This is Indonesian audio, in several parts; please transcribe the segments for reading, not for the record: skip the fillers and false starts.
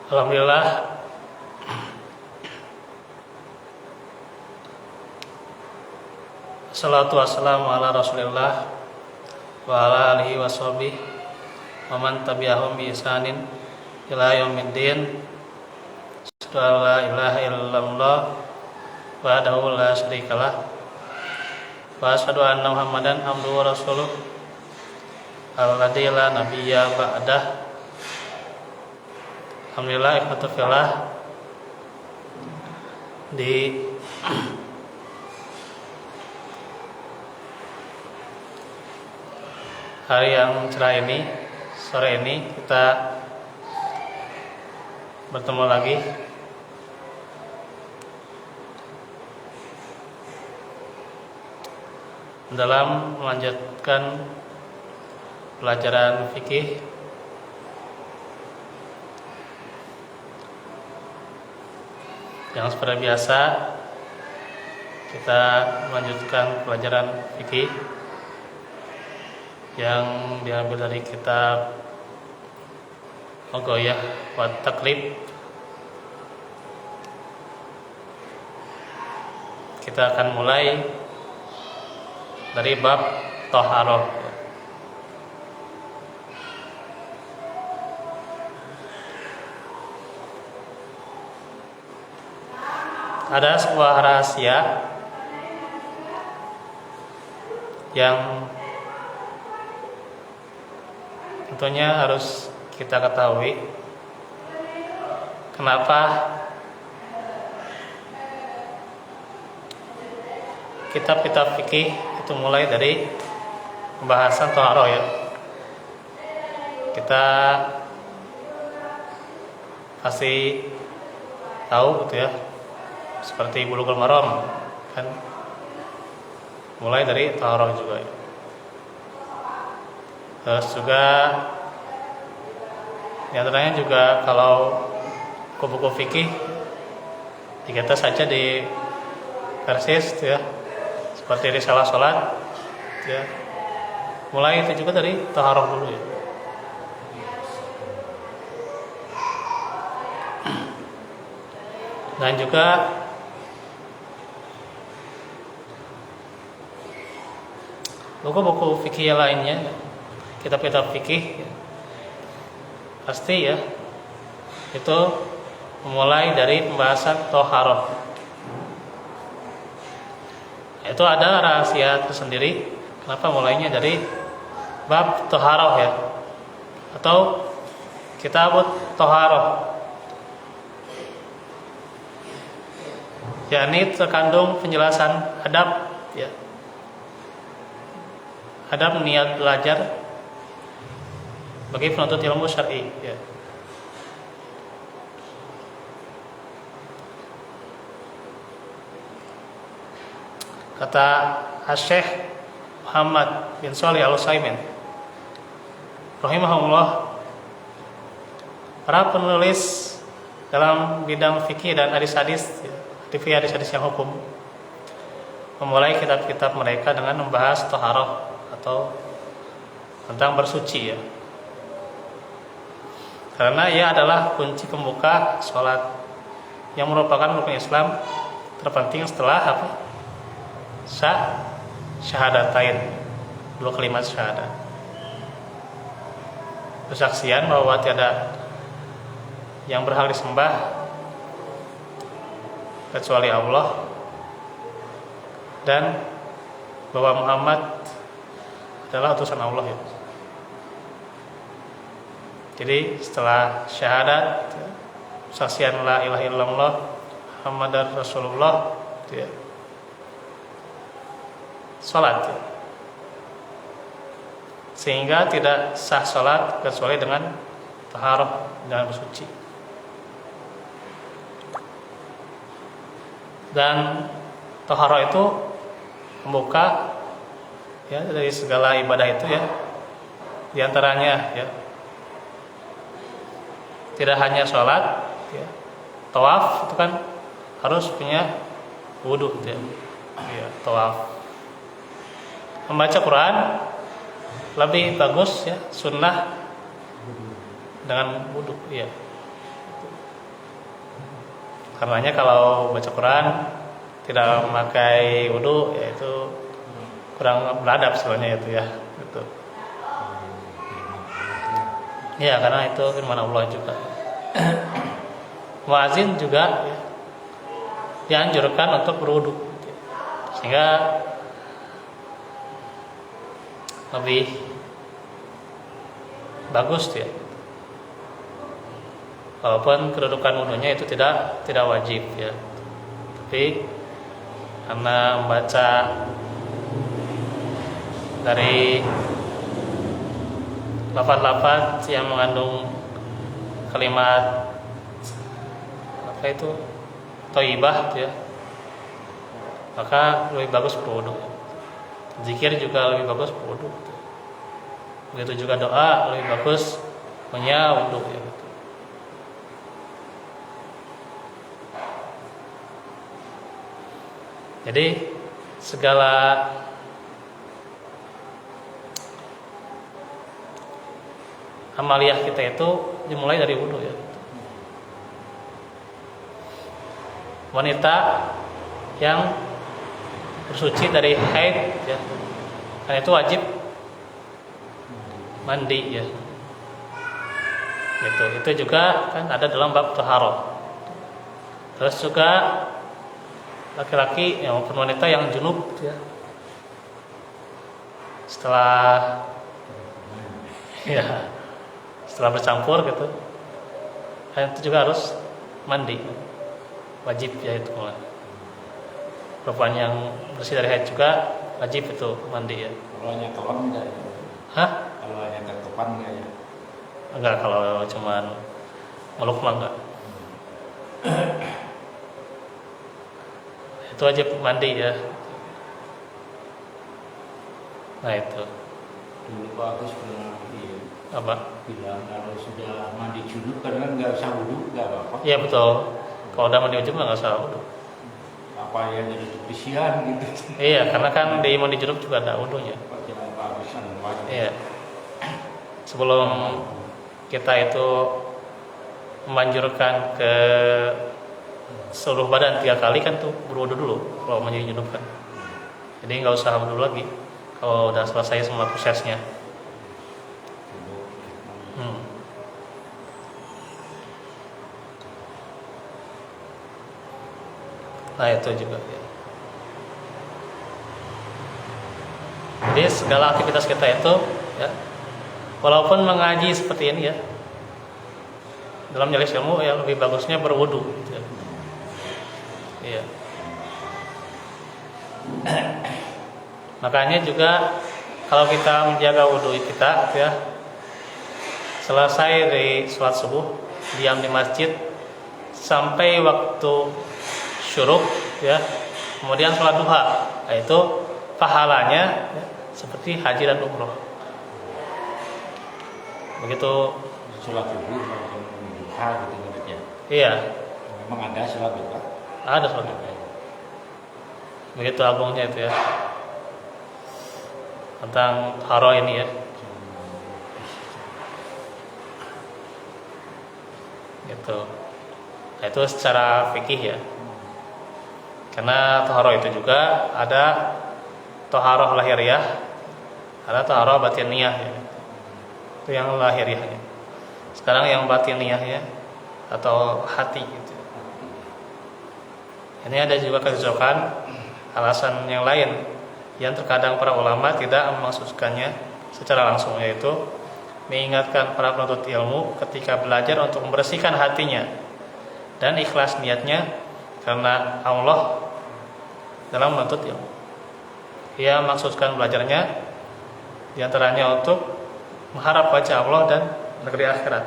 Alhamdulillah, salatu wassalamu ala Rasulillah wa ala alihi washabihi wa man tabi'ahum bi ihsanin ila yaumiddin. Asyhadu an la ilaha illallah wahdahu la syarikalah wa asyhadu anna Muhammadan abduhu wa rasuluh alladzi la nabiyya ba'dah. Alhamdulillah, ikhwatu fillah, di hari yang cerah ini, sore ini kita bertemu lagi dalam melanjutkan pelajaran fikih yang seperti biasa. Kita melanjutkan pelajaran fikih yang diambil dari kitab Al-Ghayah wa Taqrib. Kita akan mulai dari bab Thaharah. Ada sebuah rahasia yang tentunya harus kita ketahui. Kenapa kitab-kitab fikih itu mulai dari pembahasan thaharah ya. Kita pasti tahu gitu ya, seperti Bulughul Maram kan mulai dari thaharah juga ya. Terus juga di antaranya juga kalau buku-buku fikih dikata saja di persis ya, seperti risalah salat ya, mulai itu juga dari thaharah dulu ya. Dan juga buku-buku fikih lainnya, kitab-kitab fikih ya, pasti ya itu memulai dari pembahasan thaharah. Itu ada rahasia tersendiri kenapa mulainya dari bab thaharah ya, atau kitab thaharah, yakni terkandung penjelasan adab ya, adab niat belajar bagi penuntut ilmu syar'i ya. Kata Syekh Muhammad bin Shalih Al-Utsaimin rahimahullah, para penulis dalam bidang fikih dan hadis-hadis ya, hadis-hadis yang hukum memulai kitab-kitab mereka dengan membahas thaharah atau tentang bersuci ya, karena ia adalah kunci pembuka sholat yang merupakan rukun Islam terpenting setelah apa? Syahadatain, dua kalimat syahadat, kesaksian bahwa tiada yang berhak disembah kecuali Allah dan bahwa Muhammad adalah utusan Allah ya. Jadi setelah syahadat, kesaksian la ilaha illallah Muhammadar Rasulullah ya, salat ya. Sehingga tidak sah salat kecuali dengan taharah, dengan bersuci. Dan taharah itu membuka ya dari segala ibadah itu ya. Di antaranya ya, tidak hanya sholat ya, tawaf itu kan harus punya wudu ya. Ya, tawaf. Membaca Quran lebih bagus ya, sunnah dengan wudu ya. Karenanya kalau baca Quran tidak memakai wudu, yaitu kurang beradab sebenarnya itu ya. Gitu. Ya, karena itu firman Allah juga. Muazin juga ya, dianjurkan untuk berwudu, sehingga lebih bagus ya. Walaupun kedudukan wudunya itu tidak wajib ya, tapi karena membaca dari lafaz-lafaz yang mengandung kalimat apa itu thayyibah ya, maka lebih bagus berwudu. Zikir juga lebih bagus berwudu. Begitu juga doa lebih bagus punya wudu ya. Jadi segala amaliyah kita itu dimulai dari wudu ya. Wanita yang bersuci dari haid ya, kan itu wajib mandi ya. Itu juga kan ada dalam bab taharah. Terus juga laki-laki maupun wanita yang junub ya, setelah bercampur gitu, kan itu juga harus mandi, wajib ya itu. Perempuan yang bersih dari haid juga wajib itu mandi ya. Kalau hanya kepan enggak ya? Hah? Kalau hanya kepan enggak ya? Enggak, kalau cuman meluk mah enggak. Itu wajib mandi ya. Nah itu. Dulu Pak Agus pernah Apa? bilang kalau sudah mandi junub kan nggak usah wudu, nggak apa-apa. Iya betul. Kalau udah mandi junub nggak usah wudu. Apa yang jadi kebersihan gitu? Iya, karena kan di mandi junub juga ada wudunya. Jangan Pak Agus wajib. Iya. Sebelum kita itu memanjurkan ke seluruh badan 3 kali kan tuh berwudu dulu kalau mandi junub kan. Jadi nggak usah wudu lagi kalau udah selesai semua prosesnya. Nah itu juga ya. Jadi segala aktivitas kita itu ya, walaupun mengaji seperti ini ya, dalam majelis ilmu ya lebih bagusnya berwudu gitu ya. Iya. Makanya juga kalau kita menjaga wudu kita ya, selesai dari sholat subuh diam di masjid sampai waktu syuruk ya, kemudian sholat duha, itu pahalanya ya, seperti haji dan umroh. Begitu Sholat subuh duha gitu ya. Iya. Memang ada sholat duha. Ada sholat duha. Begitu agungnya itu ya. Tentang haro ini ya. Gitu. Nah, itu secara fikih ya. Karena toharoh itu juga ada toharoh lahiriah, ada toharoh batiniah ya. Itu yang lahiriahnya. Sekarang yang batiniahnya atau hati gitu. Ini ada juga kecocokan alasan yang lain yang terkadang para ulama tidak memaksudkannya secara langsung, yaitu mengingatkan para penuntut ilmu ketika belajar untuk membersihkan hatinya dan ikhlas niatnya karena Allah dalam menuntut ilmu. Ia maksudkan belajarnya diantaranya untuk mengharap wajah Allah dan negeri akhirat.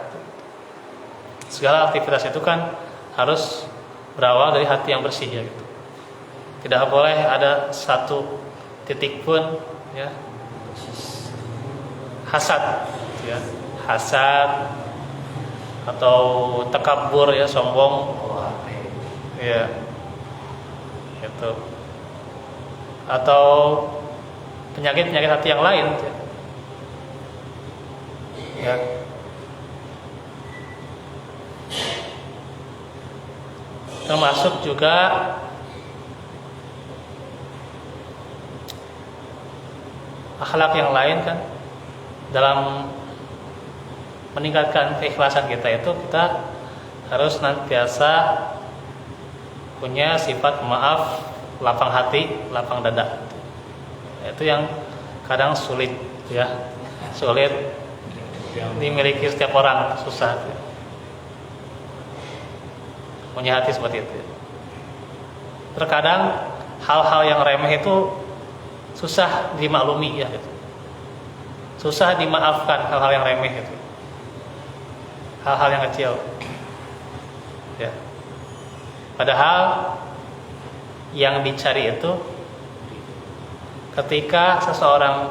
Segala aktivitas itu kan harus berawal dari hati yang bersih ya gitu. Tidak boleh ada satu titik pun ya hasad ya, hasad atau takabur ya, sombong ya gitu, atau penyakit hati yang lain ya. termasuk juga akhlak yang lain kan, dalam meningkatkan keikhlasan kita itu kita harus nantiasa punya sifat maaf, lapang hati, lapang dada. Itu yang kadang sulit ya, sulit dimiliki setiap orang, susah punya hati seperti itu. Terkadang hal-hal yang remeh itu susah dimaklumi ya gitu. Susah dimaafkan hal-hal yang remeh itu, hal-hal yang kecil ya. Padahal yang dicari itu ketika seseorang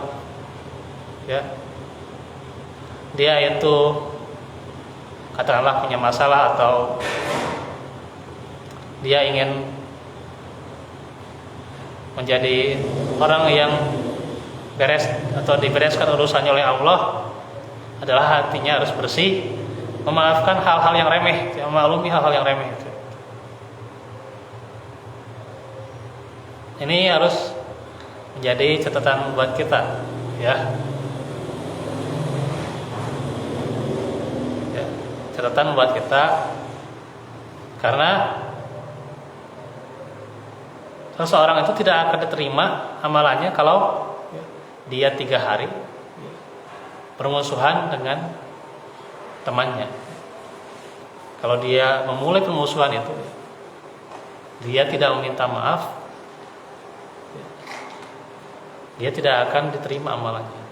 ya, dia itu katakanlah punya masalah atau dia ingin menjadi orang yang beres atau dibereskan urusannya oleh Allah, adalah hatinya harus bersih, memaafkan hal-hal yang remeh, memaklumi hal-hal yang remeh itu. Ini harus menjadi catatan buat kita ya. Catatan buat kita, karena seseorang itu tidak akan diterima amalannya kalau dia 3 hari bermusuhan dengan temannya. Kalau dia memulai permusuhan itu, dia tidak meminta maaf, dia tidak akan diterima amalannya.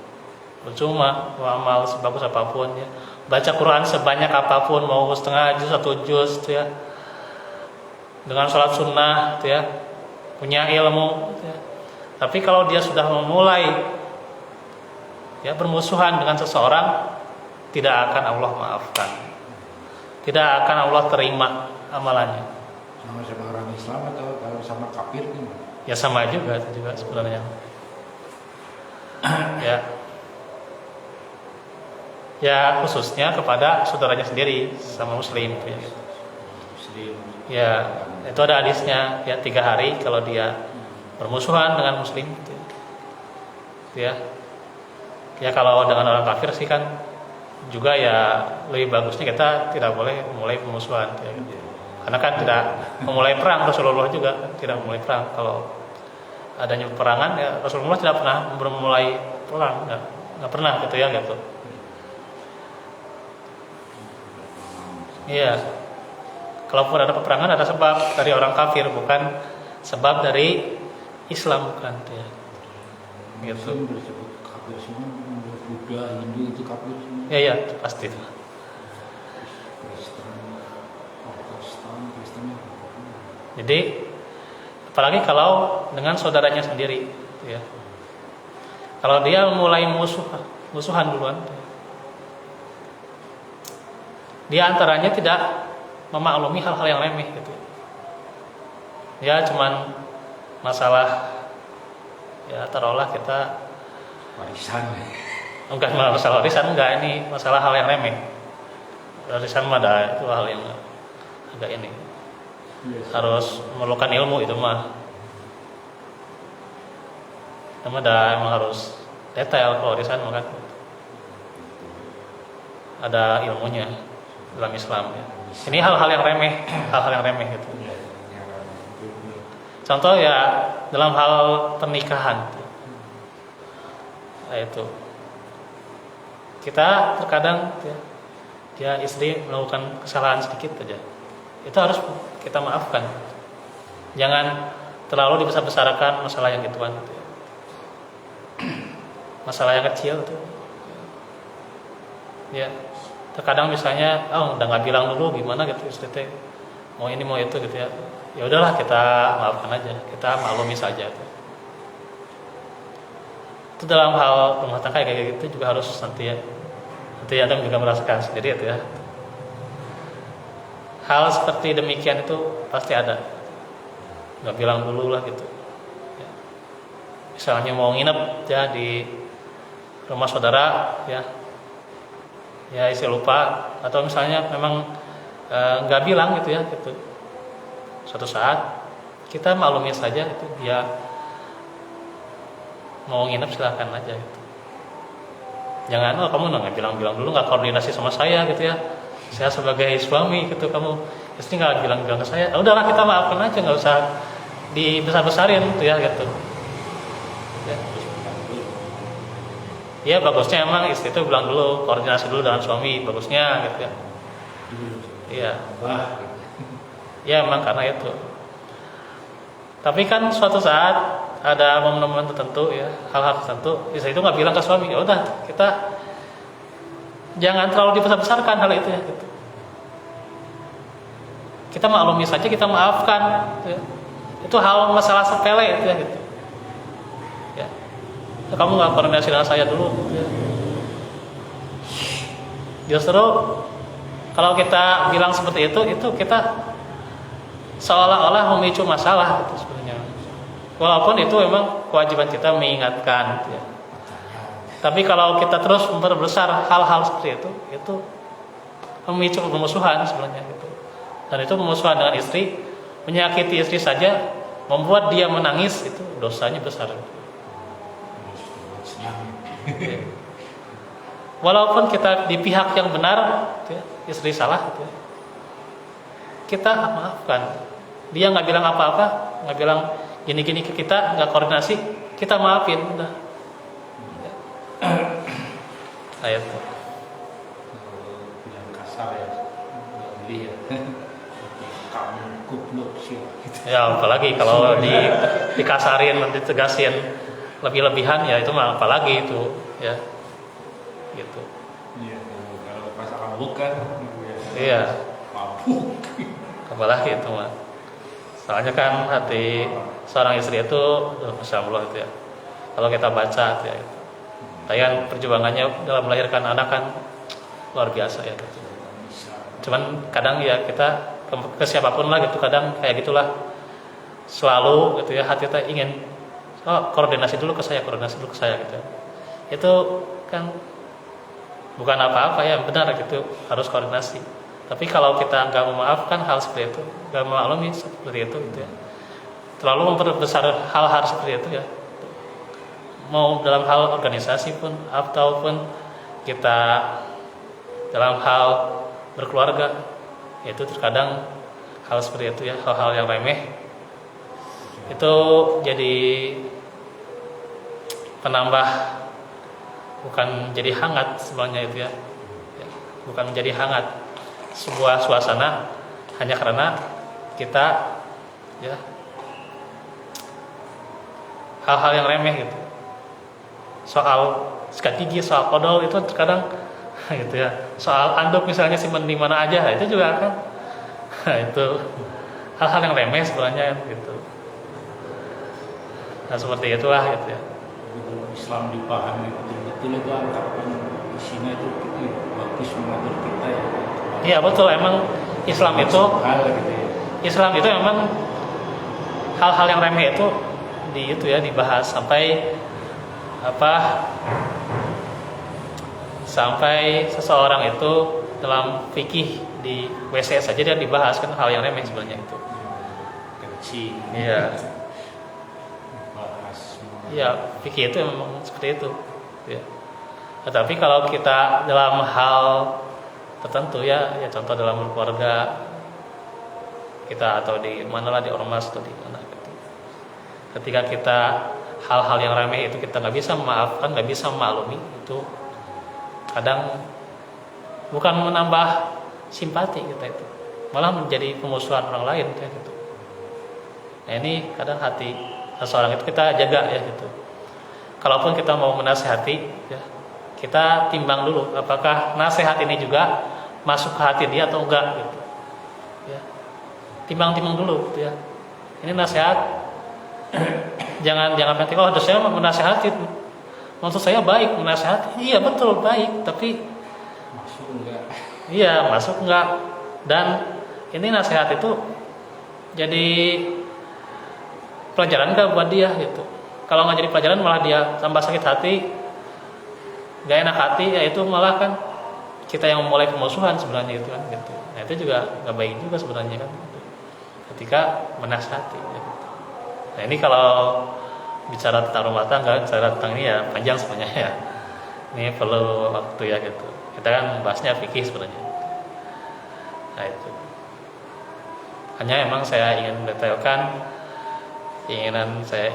Percuma mau amal sebagus apapun ya, baca Quran sebanyak apapun, mau setengah juz, 1 juz ya, dengan sholat sunnah ya, punya ilmu ya. Tapi kalau dia sudah memulai ya bermusuhan dengan seseorang, tidak akan Allah maafkan, tidak akan Allah terima amalannya. Sama orang Islam atau kalau sama kafir gimana? Ya sama juga sebenarnya. Ya khususnya kepada saudaranya sendiri, sama muslim ya. Ya itu ada hadisnya ya, 3 hari kalau dia bermusuhan dengan muslim gitu. Ya kalau dengan orang kafir sih kan juga ya lebih bagusnya kita tidak boleh memulai permusuhan ya. Karena kan tidak memulai perang, Rasulullah juga tidak memulai perang. Kalau adanya peperangan ya Rasulullah tidak pernah memulai perang, nggak pernah gitu ya gitu. Iya. Kalaupun ada peperangan ada sebab dari orang kafir, bukan sebab dari Islam, bukan ya. Gitu. Disebut kafir semua, Buddha, Hindu itu kafir semua. Ya pasti. Kristen. Jadi apalagi kalau dengan saudaranya sendiri ya. Kalau dia mulai musuhan duluan, dia antaranya tidak memaklumi hal-hal yang remeh gitu. Ya cuman masalah ya taruhlah kita Warisan. enggak masalah warisan, enggak, ini masalah hal yang remeh. Warisan mah ada, itu hal yang agak ini. Harus memerlukan ilmu itu mah. Emang harus detail kalau warisan mah kan. Ada ilmunya dalam Islam ya. Ini hal-hal yang remeh, gitu. Contoh ya dalam hal pernikahan. Nah, itu kita terkadang ya istri melakukan kesalahan sedikit saja, itu harus kita maafkan. Jangan terlalu dibesar-besarkan masalah yang gituan gitu ya. Masalah yang kecil tuh ya, terkadang misalnya udah nggak bilang dulu gimana gitu istri teh mau ini mau itu gitu ya, ya udahlah kita maafkan aja, kita maklumi saja tuh. Itu dalam hal rumah tangga kayak gitu juga harus nanti Anda juga merasakan sendiri itu ya. Hal seperti demikian itu pasti ada, nggak bilang dulu lah gitu ya. Misalnya mau nginep ya di rumah saudara ya istri lupa, atau misalnya memang nggak bilang gitu ya gitu. suatu saat kita maklumi saja itu dia mau nginep silahkan aja gitu. Jangan kamu nggak bilang-bilang dulu, nggak koordinasi sama saya gitu ya. Saya sebagai suami gitu, kamu istri nggak bilang-bilang ke saya. Udahlah kita maafkan aja, nggak usah dibesar-besarin gitu ya gitu. Ya. Ya bagusnya emang istri itu bilang dulu, koordinasi dulu dengan suami, bagusnya gitu ya. Iya. Ya emang karena itu. Tapi kan suatu saat ada momen-momen tertentu ya, hal-hal tertentu, istri itu nggak bilang ke suami, ya udah kita jangan terlalu dibesar-besarkan hal itu ya. Gitu. Kita maklumi saja, kita maafkan. Gitu ya. Itu hal masalah sepele itu ya. Gitu. Ya. Kamu nggak koordinasi dengan saya dulu. Gitu ya. Justru kalau kita bilang seperti itu kita seolah-olah memicu masalah itu sebenarnya. Walaupun itu memang kewajiban kita mengingatkan gitu ya. Tapi kalau kita terus memperbesar hal-hal seperti itu memicu permusuhan sebenarnya gitu. Dan itu permusuhan dengan istri, menyakiti istri saja, membuat dia menangis, itu dosanya besar. Ya. Walaupun kita di pihak yang benar, gitu ya, istri salah, gitu ya, kita maafkan. Dia nggak bilang apa-apa, nggak bilang gini-gini ke kita, nggak koordinasi, kita maafin, udah. Ayat. Yang kasar ya, lihat. Kamu goblok sih. Ya apalagi kalau dikasarin, ditegasin lebih-lebihan ya itu mah apalagi itu ya. Gitu. Iya, kalau masalah bukan. Iya. Mabuk. Apalagi itu mah. Soalnya kan hati seorang istri itu, Masya Allah itu ya. Kalau kita baca itu ya. Tayan perjuangannya dalam melahirkan anak kan luar biasa ya. Gitu. Cuman kadang ya kita ke siapapun lah gitu, kadang kayak gitulah. Selalu gitu ya hati kita ingin koordinasi dulu ke saya gitu. Itu kan bukan apa-apa ya, benar gitu, harus koordinasi. Tapi kalau kita nggak memaafkan hal seperti itu, nggak memaklumi seperti itu gitu ya, terlalu memperbesar hal-hal seperti itu ya, mau dalam hal organisasi pun ataupun kita dalam hal berkeluarga, itu terkadang hal seperti itu ya, hal-hal yang remeh itu jadi penambah, bukan jadi hangat sebenarnya itu ya, bukan menjadi hangat sebuah suasana hanya karena kita ya hal-hal yang remeh gitu, soal sikat gigi, soal kodol itu terkadang gitu ya, soal anduk misalnya simpen di mana aja itu juga kan itu hal-hal yang remeh sebenarnya gitu. Nah seperti itulah gitu ya. Islam dipahami betul-betul itu anggapan isinya itu bagus mengatur kita ya. Iya betul, emang Islam itu gitu ya. Islam itu memang hal-hal yang remeh itu dibahas sampai sampai seseorang itu dalam fikih di WC saja dia dibahas kan hal yang remeh sebenarnya itu. Kencing. Iya. Bahas. Iya, fikih itu memang seperti itu. Ya. Tetapi kalau kita dalam hal tertentu ya contoh dalam keluarga kita atau di manalah di ormas atau di mana gitu. Ketika kita hal-hal yang remeh itu kita nggak bisa memaafkan, nggak bisa memaklumi, itu kadang bukan menambah simpati kita itu, malah menjadi pemusuhan orang lain kayak gitu. Nah ini kadang hati seseorang itu kita jaga ya gitu. Kalaupun kita mau menasehati ya, kita timbang dulu apakah nasihat ini juga masuk ke hati dia atau enggak gitu. Ya. Timbang-timbang dulu gitu ya. Ini nasihat jangan nanti ada saya menasehati. Maksud saya baik menasehati. Iya betul baik, tapi Masuk enggak? iya masuk enggak. Dan ini nasihat itu jadi pelajaran enggak buat dia gitu. Kalau nggak jadi pelajaran malah dia tambah sakit hati, nggak enak hati, ya itu malah kan kita yang memulai pemusuhan sebenarnya itu kan gitu. Nah itu juga nggak baik juga sebenarnya kan. Gitu. ketika menasihati. Nah ini kalau bicara tentang rumah tangga, bicara tentang ini ya panjang sebenarnya ya. Ini perlu waktu ya gitu. Kita kan membahasnya fikih sebenarnya. Nah itu. Hanya emang saya ingin mendetailkan keinginan saya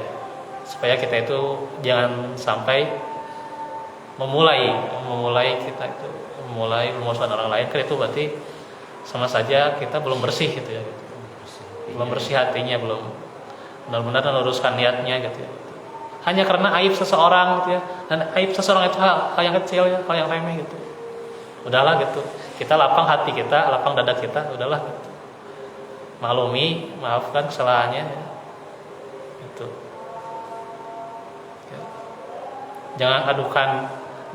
supaya kita itu jangan sampai memulai memuaskan orang lain, kan itu berarti sama saja kita belum bersih gitu ya. Gitu. Belum bersih hatinya, belum benar-benar meluruskan niatnya gitu ya. Hanya karena aib seseorang gitu ya. Dan aib seseorang itu hal yang kecil ya, hal yang remeh gitu. Udahlah gitu. Kita lapang hati kita, lapang dada kita, udahlah gitu. Maklumi, maafkan kesalahannya ya. Gitu. Ya. Jangan adukan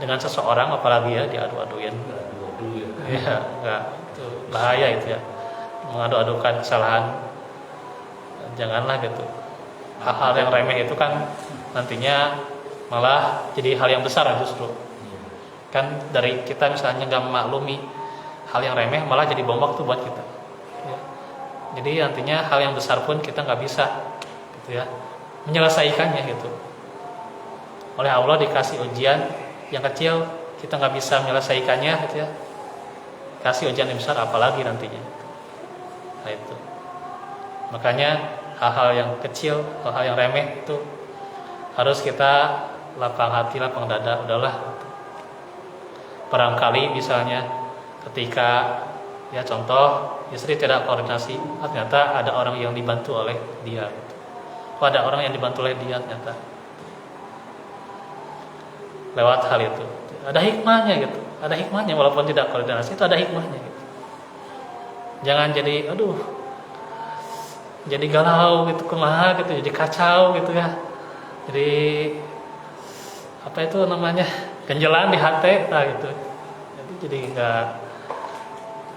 dengan seseorang apalagi ya diadu-aduin. Ya, enggak. Itu bahaya itu ya. Mengadu-adukan kesalahan. Janganlah gitu. Hal-hal yang remeh itu kan nantinya malah jadi hal yang besar justru. Kan dari kita misalnya nggak memaklumi hal yang remeh malah jadi bom waktu buat kita. Ya. Jadi nantinya hal yang besar pun kita nggak bisa, gitu ya, menyelesaikannya gitu. Oleh Allah dikasih ujian yang kecil kita nggak bisa menyelesaikannya, gitu ya. Kasih ujian yang besar apalagi nantinya. Nah itu. Makanya hal-hal yang kecil, hal-hal yang remeh itu harus kita lapang hati, lapang dada, udahlah. Barangkali misalnya ketika ya contoh istri tidak koordinasi, ternyata ada orang yang dibantu oleh dia. Kok ada orang yang dibantu oleh dia ternyata lewat hal itu. Ada hikmahnya gitu. Ada hikmahnya walaupun tidak koordinasi itu ada hikmahnya gitu. Jangan jadi jadi galau gitu, kumaha gitu, jadi kacau gitu ya. Jadi apa itu namanya? Ganjelan di hati gitu. Jadi enggak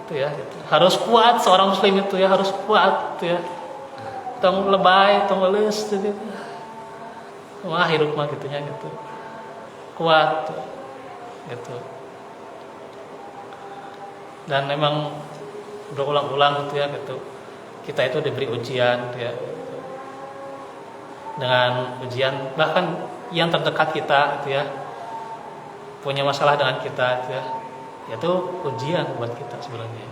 itu ya gitu. Harus kuat seorang muslim itu ya, harus kuat gitu ya. Tong lebay, tong leus gitu. Wah, hirup mah gitunya gitu. Kuat gitu. Dan memang berulang-ulang gitu ya gitu. Kita itu diberi ujian gitu ya. Dengan ujian bahkan yang terdekat kita gitu ya. Punya masalah dengan kita gitu ya. Itu ujian buat kita sebenarnya.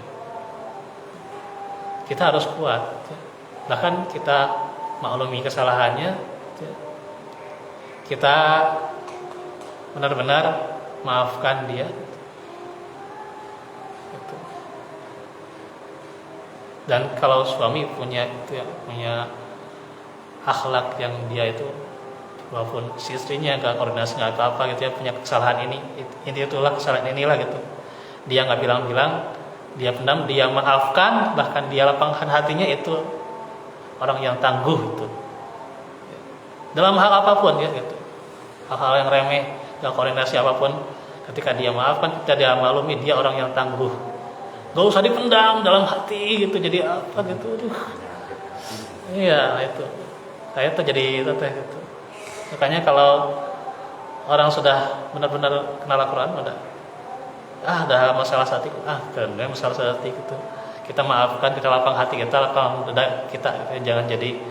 Kita harus kuat gitu ya. Bahkan kita maklumi kesalahannya gitu ya. Kita benar-benar maafkan dia gitu. Dan kalau suami punya itu ya, punya akhlak yang dia itu walaupun si istrinya nggak koordinasi nggak apa-apa gitu ya, punya kesalahan ini itulah kesalahan inilah gitu, dia nggak bilang-bilang, dia pendam, dia maafkan, bahkan dia lapangkan hatinya, itu orang yang tangguh itu dalam hal apapun ya gitu. Hal-hal yang remeh, nggak koordinasi apapun, ketika dia maafkan, ketika dia maklumi, dia orang yang tangguh. Gak usah dipendam dalam hati gitu, jadi apa gitu. Aduh. Iya itu. Saya tuh jadi itu teh gitu. Makanya kalau orang sudah benar-benar kenal Al-Quran, udah masalah hati, karena masalah hati gitu. Kita maafkan, kita lapang hati kita, lapang dada kita, gitu. Jangan jadi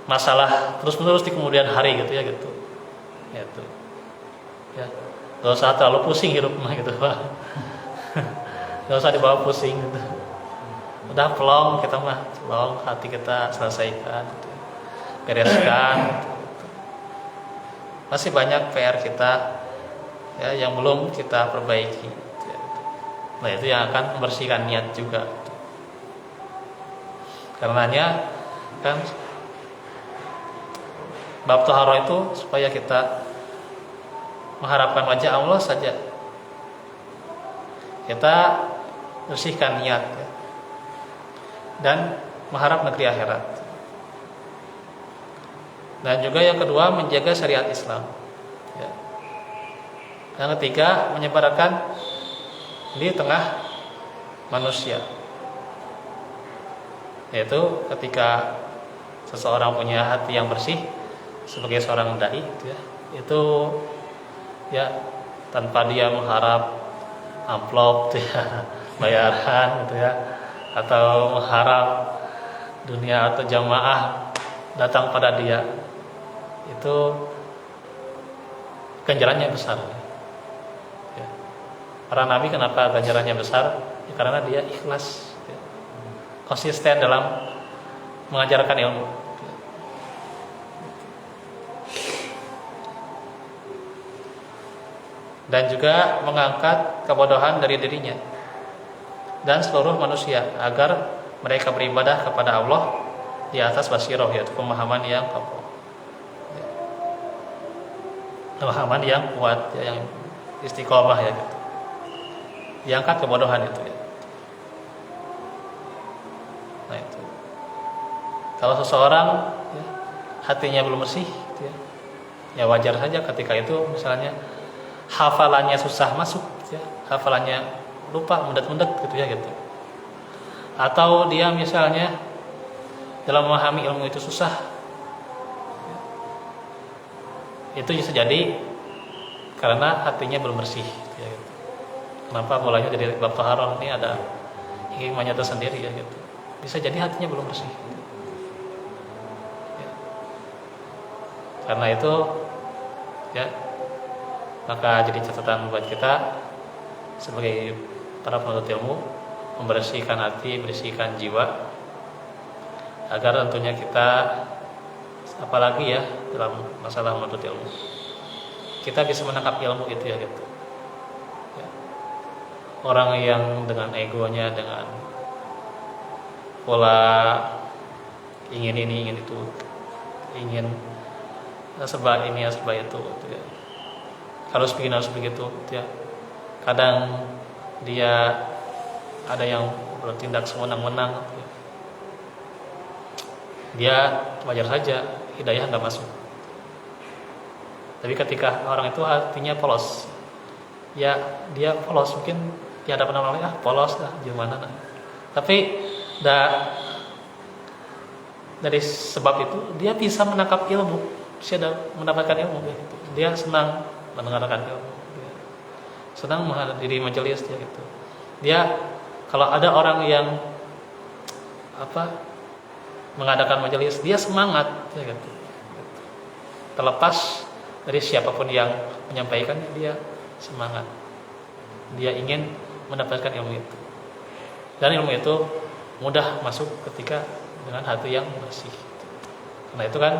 masalah terus-menerus di kemudian hari gitu ya gitu. Gitu. Ya. Gak usah terlalu pusing hidup mah gitu Pak. Gak usah dibawa pusing gitu. Udah pelong kita mah, pelong hati kita selesaikan gitu. Bereskan gitu. Masih banyak PR kita ya yang belum kita perbaiki gitu. Nah itu yang akan membersihkan niat juga gitu. Karenanya kan bab taharah itu supaya kita mengharapkan wajah Allah saja, kita bersihkan niat ya. Dan mengharap negeri akhirat. Dan juga yang kedua menjaga syariat Islam ya. Yang ketiga menyebarkan di tengah manusia, yaitu ketika seseorang punya hati yang bersih sebagai seorang dai gitu ya, itu ya tanpa dia mengharap amplop gitu ya, bayaran gitu ya, atau mengharap dunia atau jamaah datang pada dia, itu ganjarannya besar. Ya. Para nabi kenapa ganjarannya besar? Ya, karena dia ikhlas, ya, konsisten dalam mengajarkan ilmu. Dan juga mengangkat kebodohan dari dirinya dan seluruh manusia agar mereka beribadah kepada Allah di atas basirah, yaitu pemahaman yang kokoh, pemahaman yang kuat, ya, yang istiqomah, ya gitu. Diangkat kebodohan itu, ya. Nah itu. Kalau seseorang, ya, hatinya belum bersih, gitu ya, ya wajar saja ketika itu misalnya hafalannya susah masuk, gitu ya, hafalannya lupa, mendet-mendet, gitu ya gitu. Atau dia misalnya dalam memahami ilmu itu susah, itu bisa jadi karena hatinya belum bersih, gitu ya gitu. Kenapa mulanya dari bab taharah ini ada hikmahnya tersendiri, ya gitu. Bisa jadi hatinya belum bersih, gitu. Ya. Karena itu, ya, maka jadi catatan buat kita sebagai para penuntut ilmu, membersihkan hati, bersihkan jiwa, agar tentunya kita, apalagi ya dalam masalah menuntut ilmu, kita bisa menangkap ilmu itu, ya gitu. Ya. Orang yang dengan egonya, dengan pola ingin ini, ingin itu, ingin serba ini, serba itu, gitu ya. Harus begini, harus begitu, gitu ya. Kadang dia ada yang bertindak sewenang-wenang, gitu ya. Dia wajar saja hidayah nggak masuk. Tapi ketika orang itu hatinya polos, ya dia polos, mungkin di hadapan orang lain polos dah gimana nah. Tapi dari sebab itu dia bisa menangkap ilmu, dia mendapatkan ilmu, gitu. Dia senang mendengarkan ilmu, dia senang menghadiri majelis, dia gitu. Dia kalau ada orang yang mengadakan majelis, dia semangat, ya gitu. Terlepas dari siapapun yang menyampaikannya, dia semangat. Dia ingin mendapatkan ilmu itu. Dan ilmu itu mudah masuk ketika dengan hati yang bersih. Karena itu kan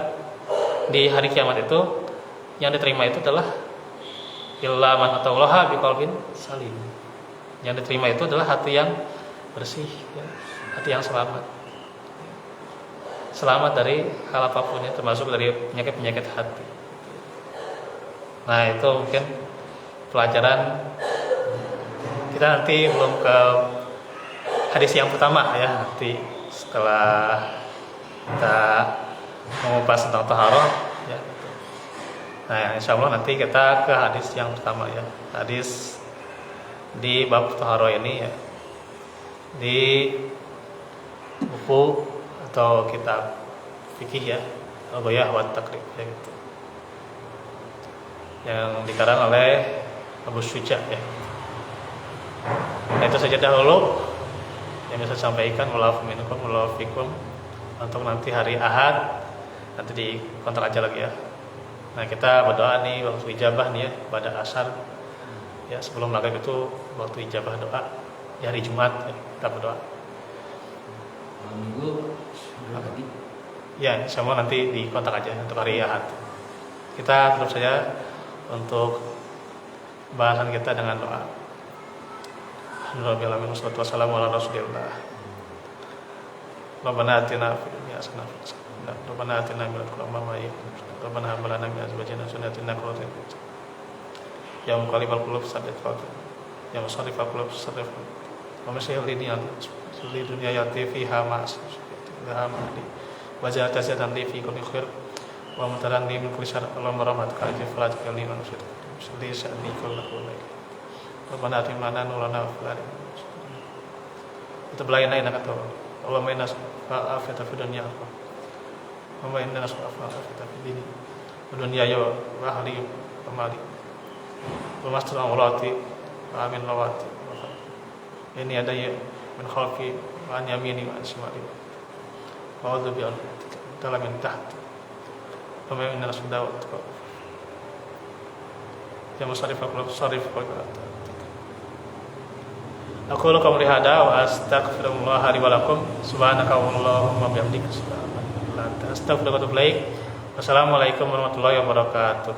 di hari kiamat itu yang diterima itu adalah illa man atallaha biqalbin salim. Yang diterima itu adalah hati yang bersih, ya, hati yang selamat. Selamat dari hal apapun, ya, termasuk dari penyakit-penyakit hati. Nah itu mungkin pelajaran kita. Nanti belum ke hadis yang pertama, ya. Nanti setelah kita mengupas tentang taharah, ya. Nah insya Allah nanti kita ke hadis yang pertama, ya. Hadis di bab taharah ini, ya, di buku atau kitab fikih, ya, Al-Ghayah wa Taqrib, ya gitu, yang dikarang oleh Abu Syuja, ya. Nah itu saja dahulu yang bisa sampaikan. Wallahu minkum wallahu fikum. Untuk nanti hari Ahad nanti dikontak aja lagi, ya. Nah kita berdoa nih waktu ijabah nih, ya, pada asar, ya, sebelum maghrib itu waktu ijabah doa di hari Jumat, ya, kita berdoa. Minggu lagi. Ya, semua nanti dikontak aja untuk hari Ahad. Kita tutup saja untuk bahasan kita dengan doa. Alhamdulillah wassalatu wassalamu ala Rasulillah. Rabbana atina fid dunya hasanah Rabbana atina min ladunka rahmah Rabbana hab lana min azwajina dhurriyyatina qurrata a'yun. Ya muqallibal qulub tsabbit qalbi. Ya musarrifal qulub sarrif. Wa masyhil li dunya yati fiha ma'as. Wajah tasatan li fi kulli khair wa mutaran li min kulli syarr. Allahumma rahmatika ajil falat kalni wa nusyid. Salli sa'ni kullahu laik. Rabbana atina lana nurana wa fil itu belayan lain kata Allahumma inna afiyata fid dunya wa inna nas'aluka afiyata fid dini wa dunya ya wa ahli wa mali wa mastur awlati wa amin lawati ini ada ya min khalqi wa an yamini wa an shimali a'udzu bi'azmatika dalam min tahti wa min nasdawat ya musarrif al-qulub sarrif qalbi. Aku lakum lihada wa astaghfirullah li wa lakum subhanaka allahumma bihamdika astaghfiruka wa atubu ilaik. Wassalamualaikum warahmatullahi wabarakatuh.